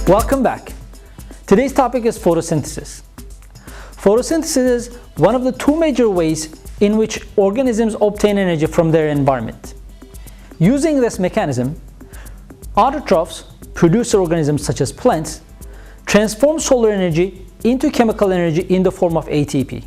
Welcome back. Today's topic is photosynthesis. Photosynthesis is one of the two major ways in which organisms obtain energy from their environment. Using this mechanism, autotrophs, producer organisms such as plants, transform solar energy into chemical energy in the form of ATP.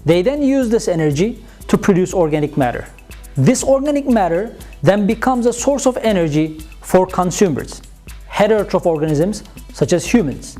They then use this energy to produce organic matter. This organic matter then becomes a source of energy for consumers, heterotroph organisms such as humans.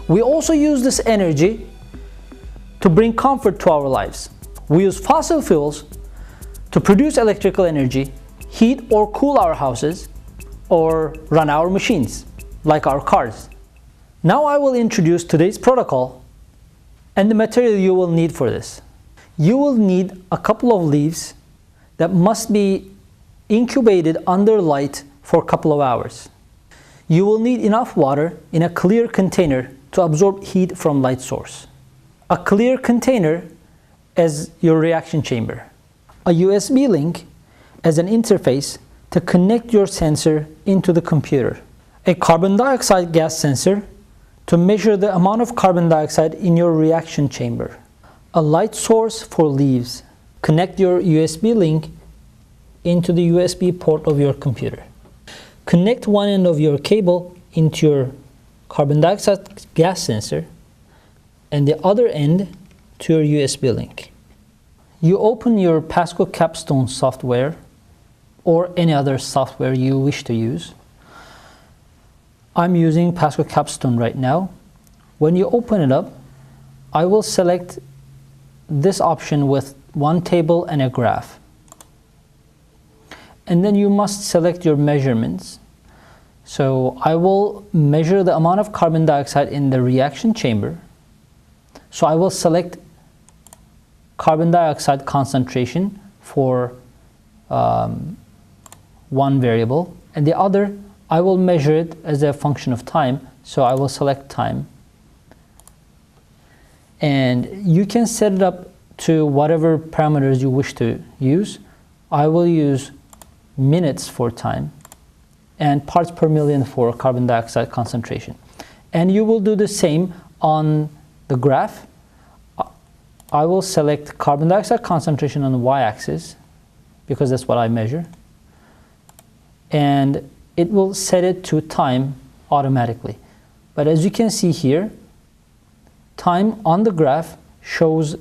We also use this energy to bring comfort to our lives. We use fossil fuels to produce electrical energy, heat or cool our houses, or run our machines, like our cars. Now I will introduce today's protocol and the material you will need for this. You will need a couple of leaves that must be incubated under light for a couple of hours. You will need enough water in a clear container to absorb heat from light source. A clear container as your reaction chamber. A USB link as an interface to connect your sensor into the computer. A carbon dioxide gas sensor to measure the amount of carbon dioxide in your reaction chamber. A light source for leaves. Connect your USB link into the USB port of your computer. Connect one end of your cable into your carbon dioxide gas sensor and the other end to your USB link. You open your Pasco Capstone software or any other software you wish to use. I'm using Pasco Capstone right now. When you open it up, I will select this option with one table and a graph. And then you must select your measurements. So I will measure the amount of carbon dioxide in the reaction chamber. So I will select carbon dioxide concentration for one variable, and the other I will measure it as a function of time. So I will select time. And you can set it up to whatever parameters you wish to use. I will use minutes for time and parts per million for carbon dioxide concentration. And you will do the same on the graph. I will select carbon dioxide concentration on the y-axis because that's what I measure. And it will set it to time automatically. But as you can see here, time on the graph shows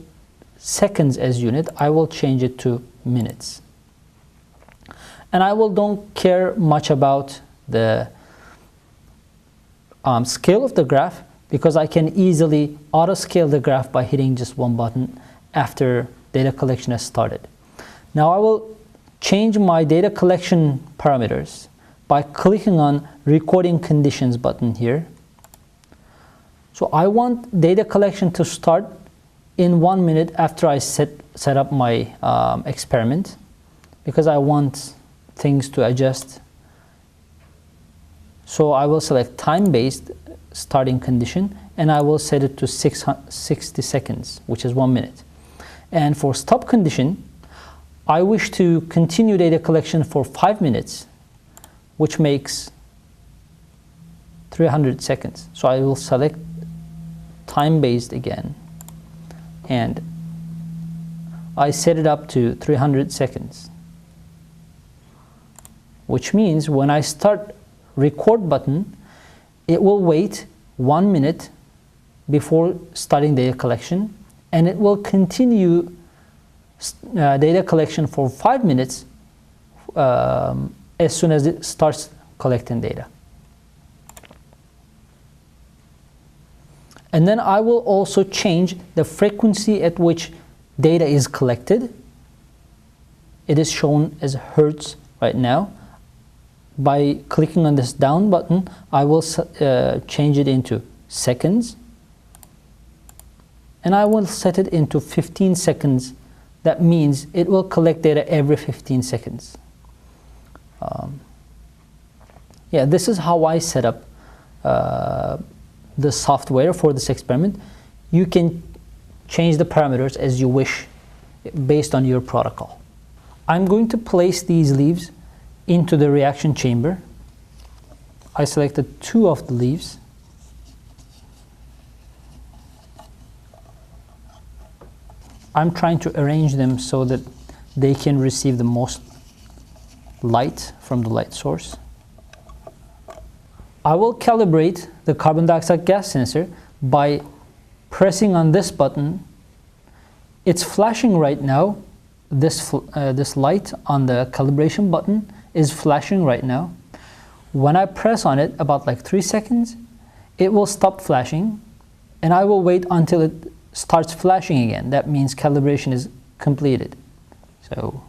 seconds as unit. I will change it to minutes. And I don't care much about the scale of the graph because I can easily auto-scale the graph by hitting just one button after data collection has started. Now I will change my data collection parameters by clicking on Recording Conditions button here. So I want data collection to start in 1 minute after I set up my experiment because I want things to adjust. So I will select time-based starting condition and I will set it to 60 seconds, which is 1 minute. And for stop condition, I wish to continue data collection for 5 minutes, which makes 300 seconds. So I will select time-based again and I set it up to 300 seconds, which means when I start record button, it will wait 1 minute before starting data collection, and it will continue data collection for 5 minutes as soon as it starts collecting data. And then I will also change the frequency at which data is collected. It is shown as hertz right now. By clicking on this down button, I will change it into seconds. And I will set it into 15 seconds. That means it will collect data every 15 seconds. Yeah, this is how I set up the software for this experiment. You can change the parameters as you wish based on your protocol. I'm going to place these leaves into the reaction chamber. I selected 2 of the leaves I'm trying to arrange them so that they can receive the most light from the light source. I will calibrate the carbon dioxide gas sensor by pressing on this button. It's flashing right now. This light on the calibration button is flashing right now. When I press on it, about like 3 seconds, it will stop flashing, and I will wait until it starts flashing again. That means calibration is completed. So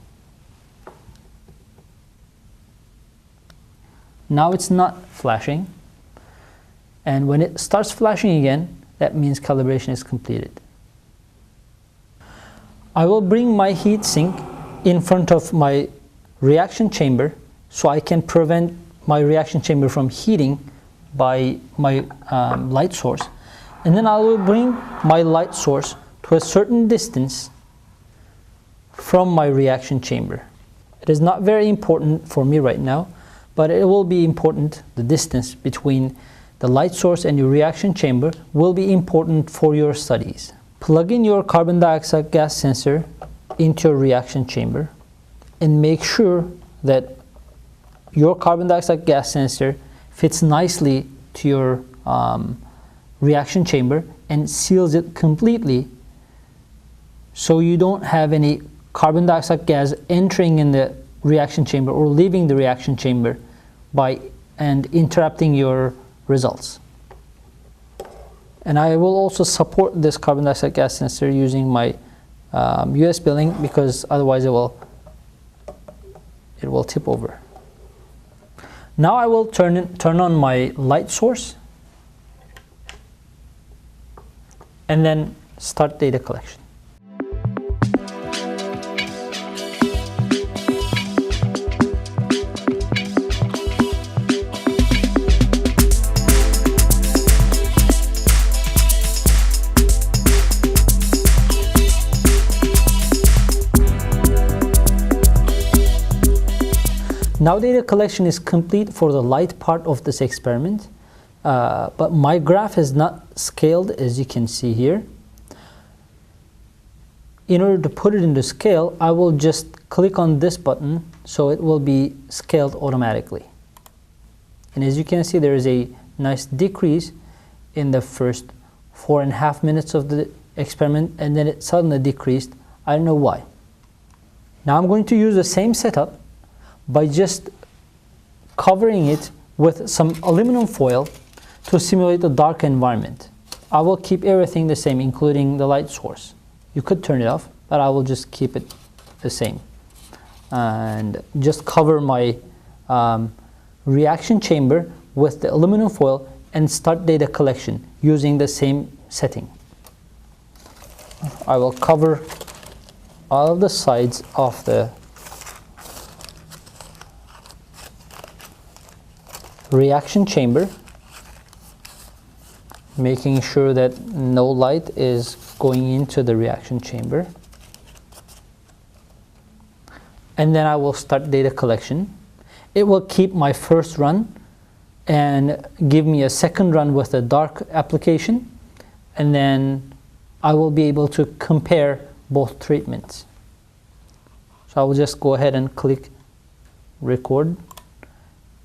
now it's not flashing, and when it starts flashing again, that means calibration is completed. I will bring my heat sink in front of my reaction chamber so I can prevent my reaction chamber from heating by my light source. And then I will bring my light source to a certain distance from my reaction chamber. It is not very important for me right now, but it will be important. The distance between the light source and your reaction chamber will be important for your studies. Plug in your carbon dioxide gas sensor into your reaction chamber and make sure that your carbon dioxide gas sensor fits nicely to your reaction chamber and seals it completely, so you don't have any carbon dioxide gas entering in the reaction chamber or leaving the reaction chamber and interrupting your results. And I will also support this carbon dioxide gas sensor using my USB link, because otherwise it will tip over. Now I will turn on my light source and then start data collection. Now data collection is complete for the light part of this experiment, but my graph is not scaled, as you can see here. In order to put it into scale, I will just click on this button so it will be scaled automatically. And as you can see, there is a nice decrease in the first 4.5 minutes of the experiment, and then it suddenly decreased. I don't know why. Now I'm going to use the same setup by just covering it with some aluminum foil to simulate a dark environment. I will keep everything the same, including the light source. You could turn it off, but I will just keep it the same. And just cover my reaction chamber with the aluminum foil and start data collection using the same setting. I will cover all of the sides of the reaction chamber, making sure that no light is going into the reaction chamber. And then I will start data collection. It will keep my first run and give me a second run with a dark application, and then I will be able to compare both treatments. So I will just go ahead and click record,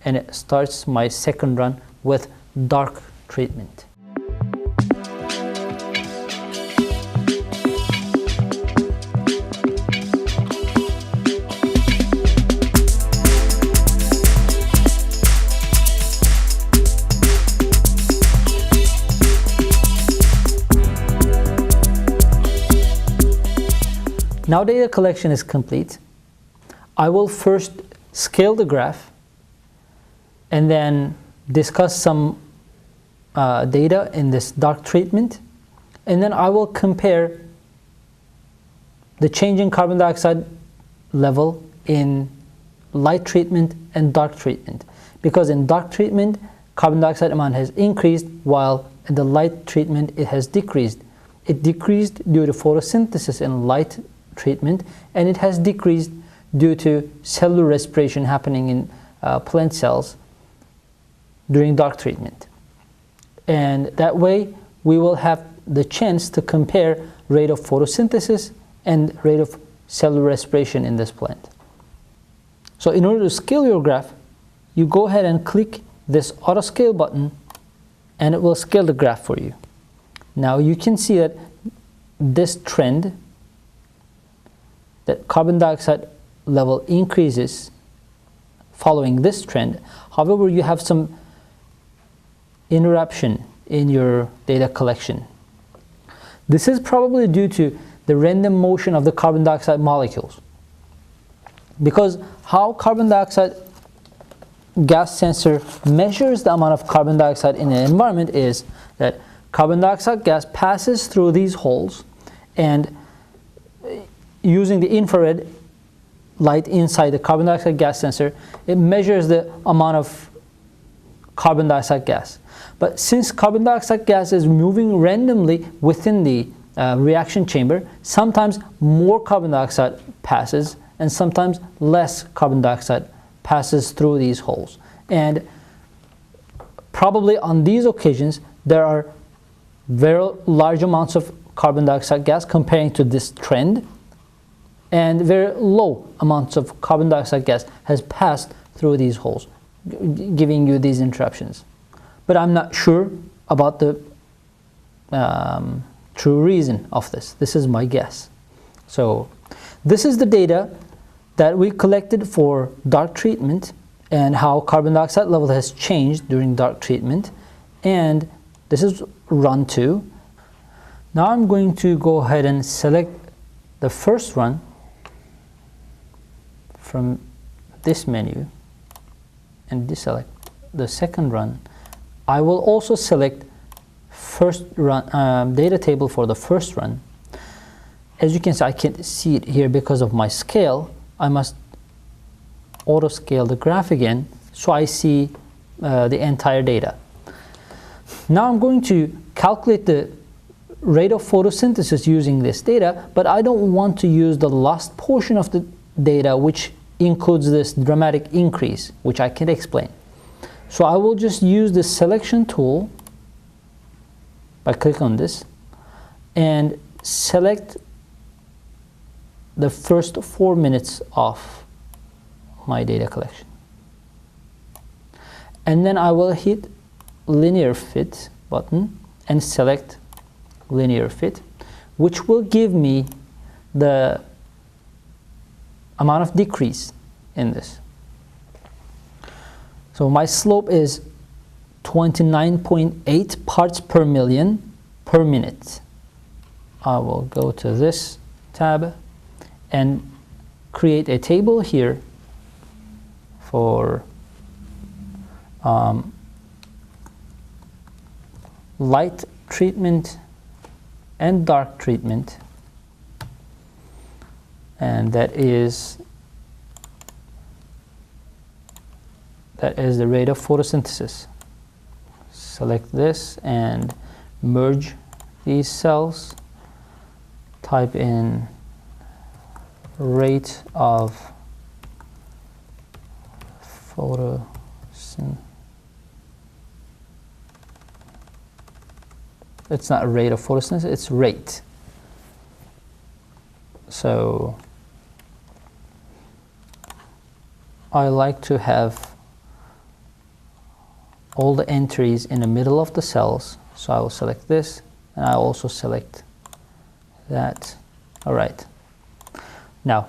and it starts my second run with dark treatment. Now data collection is complete. I will first scale the graph and then discuss some data in this dark treatment, and then I will compare the change in carbon dioxide level in light treatment and dark treatment, because in dark treatment carbon dioxide amount has increased, while in the light treatment it has decreased. It decreased due to photosynthesis in light treatment, and it has decreased due to cellular respiration happening in plant cells during dark treatment. And that way we will have the chance to compare rate of photosynthesis and rate of cellular respiration in this plant. So in order to scale your graph, you go ahead and click this auto scale button and it will scale the graph for you. Now you can see that this trend, that carbon dioxide level increases following this trend. However, you have some interruption in your data collection. This is probably due to the random motion of the carbon dioxide molecules. Because how carbon dioxide gas sensor measures the amount of carbon dioxide in an environment is that carbon dioxide gas passes through these holes, and using the infrared light inside the carbon dioxide gas sensor, it measures the amount of carbon dioxide gas. But since carbon dioxide gas is moving randomly within the reaction chamber, sometimes more carbon dioxide passes and sometimes less carbon dioxide passes through these holes. And probably on these occasions, there are very large amounts of carbon dioxide gas comparing to this trend, and very low amounts of carbon dioxide gas has passed through these holes, giving you these interruptions. But I'm not sure about the true reason of this. This is my guess. So this is the data that we collected for dark treatment and how carbon dioxide level has changed during dark treatment. And this is run 2. Now I'm going to go ahead and select the first run from this menu and deselect the second run. I will also select first run data table for the first run. As you can see, I can't see it here because of my scale. I must auto scale the graph again so I see the entire data. Now I'm going to calculate the rate of photosynthesis using this data, but I don't want to use the last portion of the data, which includes this dramatic increase, which I can explain. So I will just use the selection tool by clicking on this and select the first 4 minutes of my data collection. And then I will hit linear fit button and select linear fit, which will give me the amount of decrease in this. So my slope is 29.8 parts per million per minute. I will go to this tab and create a table here for light treatment and dark treatment, and that is the rate of photosynthesis. Select this and merge these cells, type in rate of photosynthesis. It's not rate of photosynthesis, it's rate. So I like to have all the entries in the middle of the cells. So I will select this, and I also select that. All right. Now,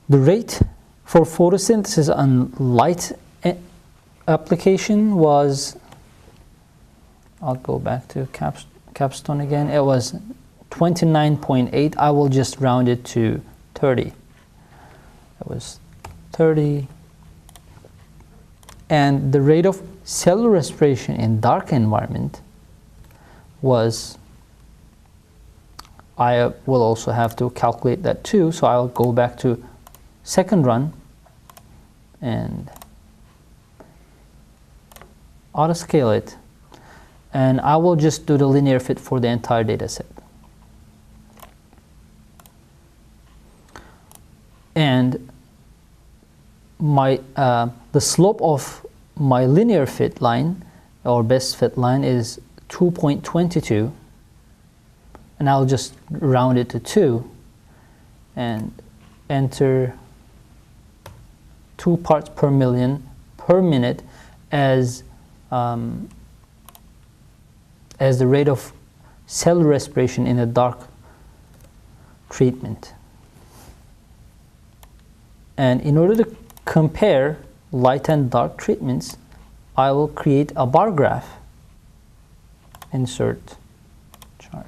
the rate for photosynthesis on light application was, I'll go back to capstone again. It was 29.8. I will just round it to 30. It was 30. And the rate of cellular respiration in dark environment was, I will also have to calculate that too, so I'll go back to second run and auto scale it, and I will just do the linear fit for the entire data set. And my the slope of my linear fit line, or best fit line, is 2.22, and I'll just round it to 2 and enter 2 parts per million per minute as the rate of cell respiration in a dark treatment. And in order to compare light and dark treatments, I will create a bar graph. Insert chart.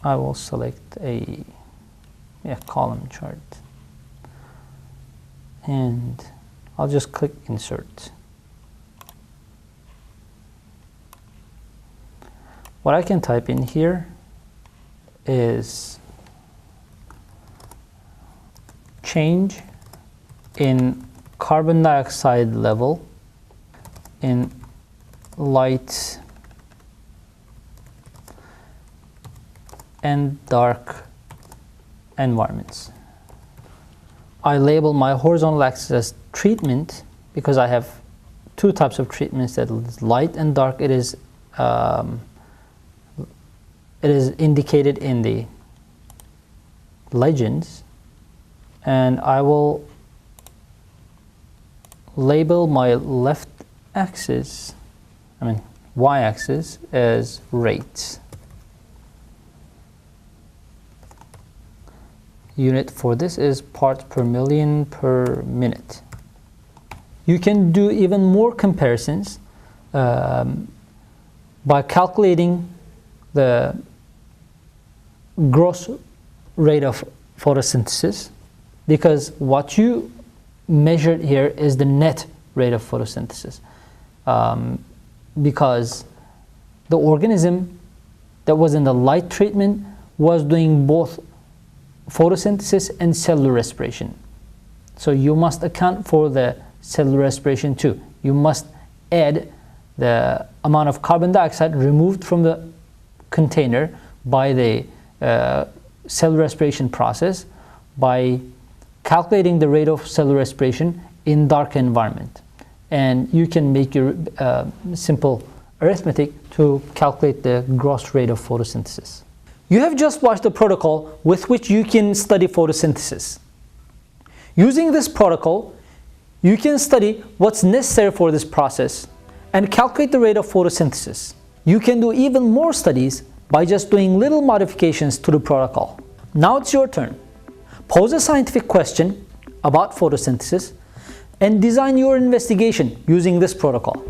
I will select a column chart. And I'll just click insert. What I can type in here is change in carbon dioxide level in light and dark environments. I label my horizontal axis as treatment because I have 2 types of treatments, that is light and dark. It is indicated in the legends, and I will label my left axis, y-axis, as rates. Unit for this is parts per million per minute. You can do even more comparisons by calculating the gross rate of photosynthesis, because what you measured here is the net rate of photosynthesis, because the organism that was in the light treatment was doing both photosynthesis and cellular respiration. So you must account for the cellular respiration too. You must add the amount of carbon dioxide removed from the container by the cellular respiration process by calculating the rate of cellular respiration in dark environment. And you can make your simple arithmetic to calculate the gross rate of photosynthesis. You have just watched the protocol with which you can study photosynthesis. Using this protocol, you can study what's necessary for this process and calculate the rate of photosynthesis. You can do even more studies by just doing little modifications to the protocol. Now it's your turn. Pose a scientific question about photosynthesis and design your investigation using this protocol.